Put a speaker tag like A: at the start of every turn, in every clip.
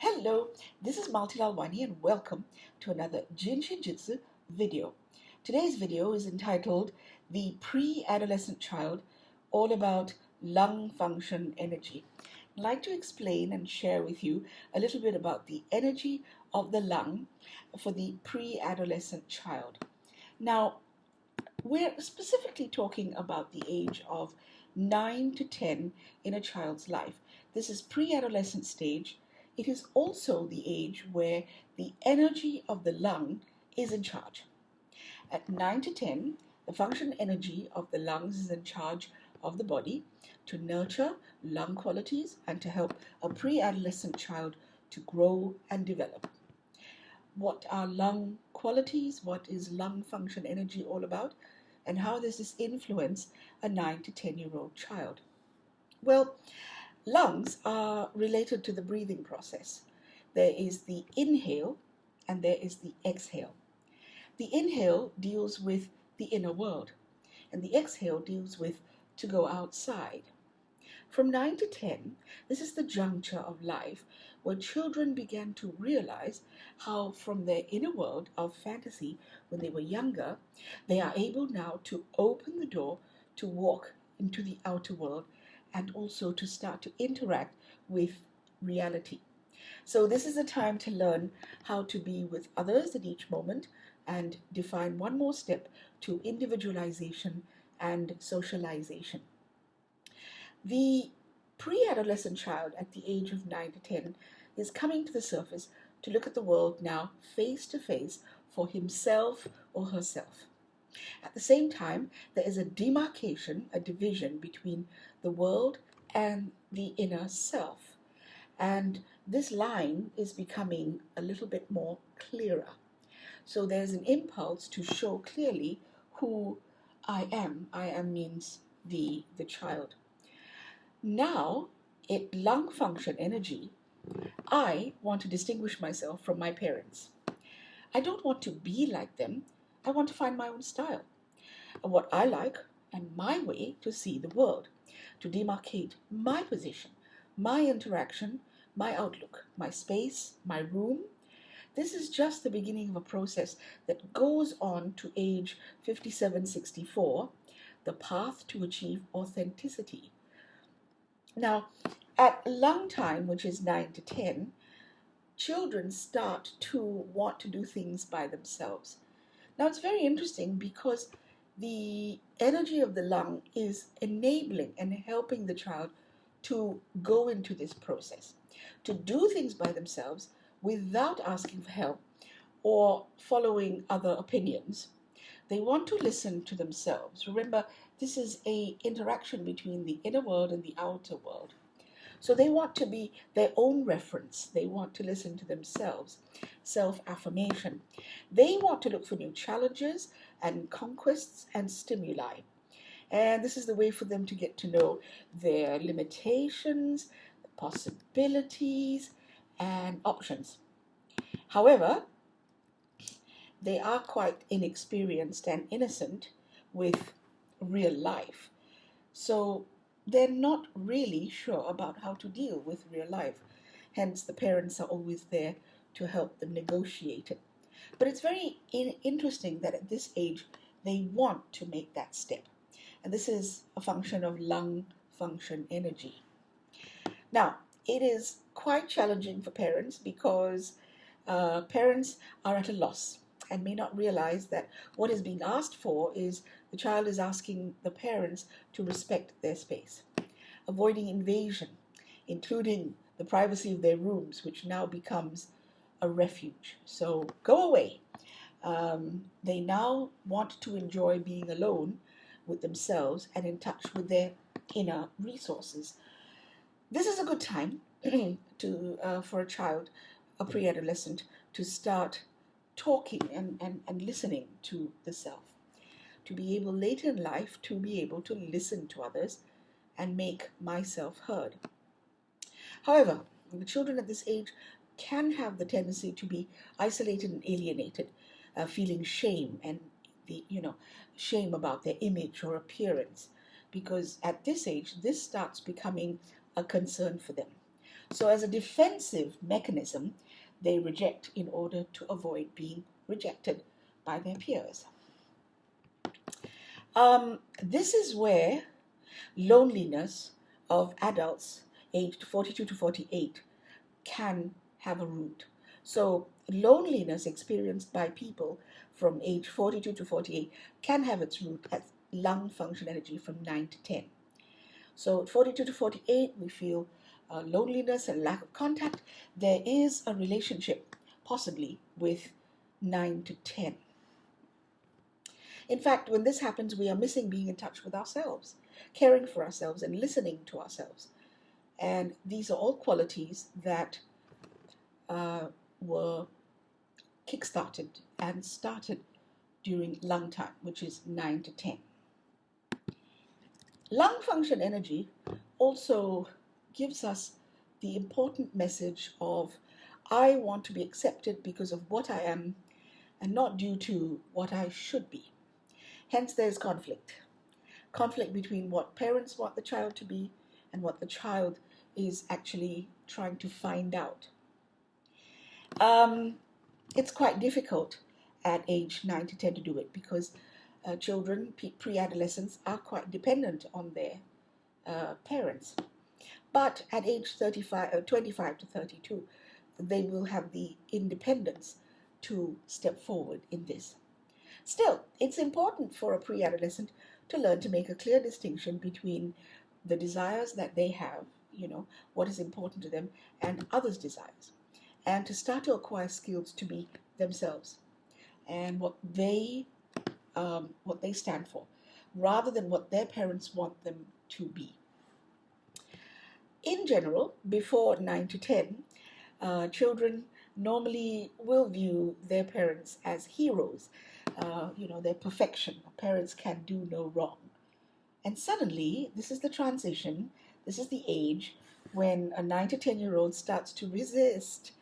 A: Hello, this is Maltilal Wani and welcome to another Jin Shin Jyutsu video. Today's video is entitled The Pre-Adolescent Child, all about lung function energy. I'd like to explain and share with you a little bit about the energy of the lung for the pre-adolescent child. Now, we're specifically talking about the age of 9 to 10 in a child's life. This is pre-adolescent stage. It is also the age where the energy of the lung is in charge. At 9 to 10, the function energy of the lungs is in charge of the body to nurture lung qualities and to help a pre-adolescent child to grow and develop. What are lung qualities? What is lung function energy all about? And how does this influence a 9 to 10-year-old child? Well, lungs are related to the breathing process. There is the inhale and there is the exhale. The inhale deals with the inner world, and the exhale deals with to go outside. From 9 to 10, this is the juncture of life where children began to realize how from their inner world of fantasy when they were younger, they are able now to open the door to walk into the outer world and also to start to interact with reality. So this is a time to learn how to be with others at each moment and define one more step to individualization and socialization. The pre-adolescent child at the age of 9 to 10 is coming to the surface to look at the world now face to face for himself or herself. At the same time, there is a demarcation, a division between the world and the inner self. And this line is becoming a little bit more clearer. So there's an impulse to show clearly who I am. I am means the child. Now, at lung function energy, I want to distinguish myself from my parents. I don't want to be like them. I want to find my own style, what I like, and my way to see the world, to demarcate my position, my interaction, my outlook, my space, my room. This is just the beginning of a process that goes on to age 57, 64, the path to achieve authenticity. Now, at lung time, which is 9 to 10, children start to want to do things by themselves. Now, it's very interesting because the energy of the lung is enabling and helping the child to go into this process, to do things by themselves without asking for help or following other opinions. They want to listen to themselves. Remember, this is an interaction between the inner world and the outer world. So they want to be their own reference. They want to listen to themselves. Self-affirmation. They want to look for new challenges and conquests and stimuli. And this is the way for them to get to know their limitations, possibilities, and options. However, they are quite inexperienced and innocent with real life. So they're not really sure about how to deal with real life. Hence, the parents are always there to help them negotiate it. But it's very interesting that at this age, they want to make that step. And this is a function of lung function energy. Now, it is quite challenging for parents because parents are at a loss and may not realize that what is being asked for is the child is asking the parents to respect their space, avoiding invasion, including the privacy of their rooms, which now becomes a refuge. So go away. They now want to enjoy being alone with themselves and in touch with their inner resources. This is a good time for a child, a pre-adolescent, to start talking and listening to the self, to be able later in life to be able to listen to others and make myself heard. However, the children at this age can have the tendency to be isolated and alienated, feeling shame and shame about their image or appearance, because at this age, this starts becoming a concern for them. So as a defensive mechanism, they reject in order to avoid being rejected by their peers. This is where loneliness of adults aged 42 to 48 can have a root. So loneliness experienced by people from age 42 to 48 can have its root at lung function energy from 9 to 10. So 42 to 48, we feel loneliness and lack of contact. There is a relationship possibly with 9 to 10. In fact, when this happens, we are missing being in touch with ourselves, caring for ourselves and listening to ourselves. And these are all qualities that were kick-started and started during lung time, which is 9 to 10. Lung function energy also gives us the important message of I want to be accepted because of what I am and not due to what I should be. Hence, there's conflict between what parents want the child to be and what the child is actually trying to find out. It's quite difficult at age 9 to 10 to do it because children, pre-adolescents, are quite dependent on their parents. But at age 25 to 32, they will have the independence to step forward in this. Still, it's important for a pre-adolescent to learn to make a clear distinction between the desires that they have, what is important to them, and others' desires, and to start to acquire skills to be themselves and what they stand for, rather than what their parents want them to be. In general, before 9 to 10, children normally will view their parents as heroes, their perfection. Parents can do no wrong. And suddenly, this is the transition, this is the age when a 9 to 10-year-old starts to resist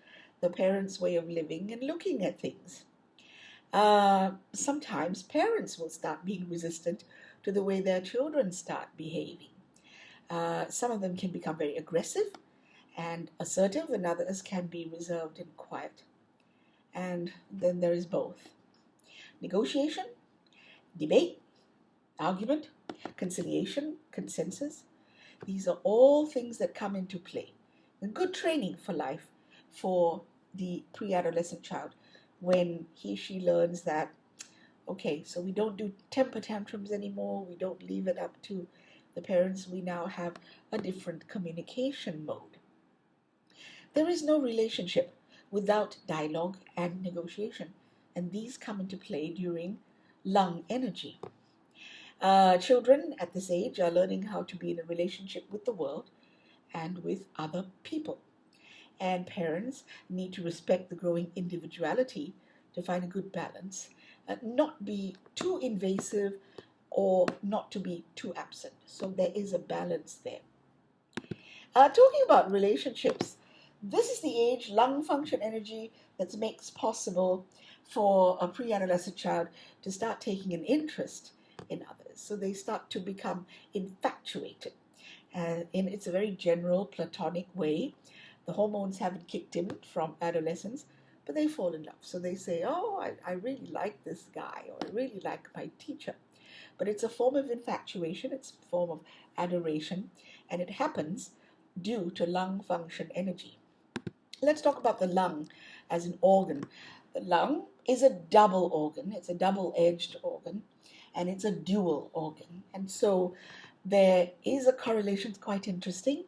A: the parents' way of living and looking at things. Sometimes parents will start being resistant to the way their children start behaving. Some of them can become very aggressive and assertive, and others can be reserved and quiet. And then there is both. Negotiation, debate, argument, conciliation, consensus. These are all things that come into play. And good training for life for the pre-adolescent child when she learns that, okay, so we don't do temper tantrums anymore, we don't leave it up to the parents, we now have a different communication mode. There is no relationship without dialogue and negotiation, and these come into play during lung energy. Children at this age are learning how to be in a relationship with the world and with other people. And parents need to respect the growing individuality to find a good balance, not be too invasive or not to be too absent. So there is a balance there. Talking about relationships, this is the age, lung function energy, that makes possible for a pre-adolescent child to start taking an interest in others. So they start to become infatuated. And it's a very general platonic way. The hormones haven't kicked in from adolescence, but they fall in love. So they say, oh, I really like this guy, or I really like my teacher. But it's a form of infatuation, it's a form of adoration, and it happens due to lung function energy. Let's talk about the lung as an organ. The lung is a double organ, it's a double-edged organ, and it's a dual organ. And so there is a correlation, it's quite interesting,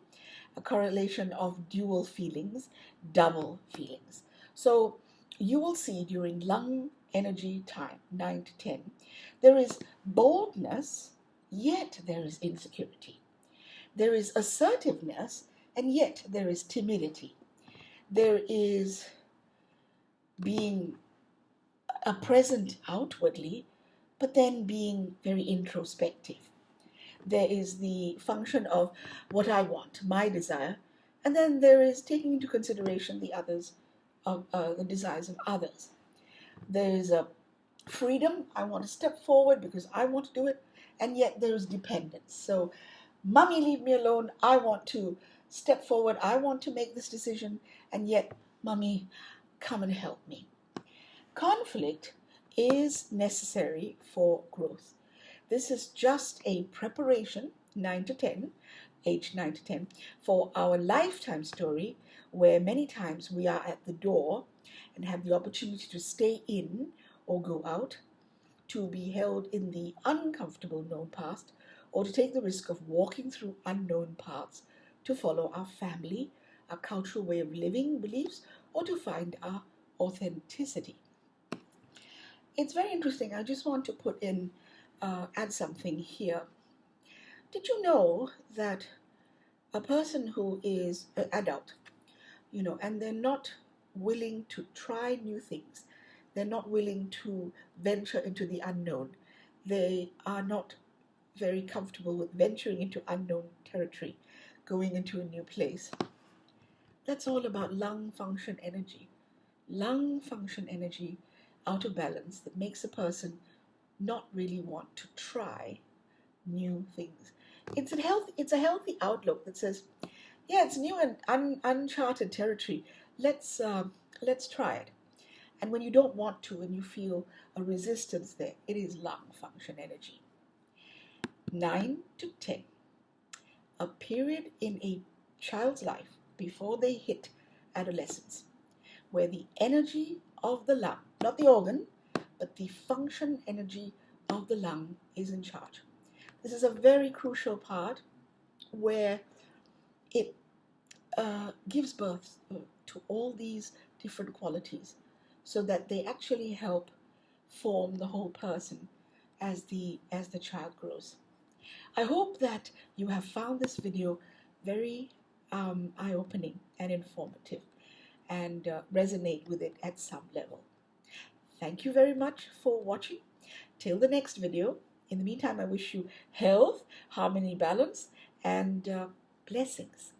A: a correlation of dual feelings, double feelings. So you will see during lung energy time, 9 to 10, there is boldness, yet there is insecurity. There is assertiveness, and yet there is timidity. There is being present outwardly, but then being very introspective. There is the function of what I want, my desire, and then there is taking into consideration the others, the desires of others. There is a freedom, I want to step forward because I want to do it, and yet there is dependence. So, mommy, leave me alone, I want to step forward. I want to make this decision, and yet, mommy, come and help me. Conflict is necessary for growth. This is just a preparation, 9 to 10, age 9 to 10, for our lifetime story, where many times we are at the door and have the opportunity to stay in or go out, to be held in the uncomfortable known past, or to take the risk of walking through unknown paths to follow our family, our cultural way of living, beliefs, or to find our authenticity. It's very interesting. I just want to add something here. Did you know that a person who is an adult, and they're not willing to try new things, they're not willing to venture into the unknown, they are not very comfortable with venturing into unknown territory, going into a new place. That's all about lung function energy. Lung function energy out of balance that makes a person not really want to try new things. It's a healthy outlook that says, yeah, it's new and uncharted territory. Let's try it. And when you don't want to and you feel a resistance there, it is lung function energy. 9 to 10, a period in a child's life before they hit adolescence, where the energy of the lung, not the organ, but the function energy of the lung is in charge. This is a very crucial part where it gives birth to all these different qualities, so that they actually help form the whole person as the child grows. I hope that you have found this video very eye-opening and informative, and resonate with it at some level. Thank you very much for watching. Till the next video. In the meantime, I wish you health, harmony, balance, and blessings.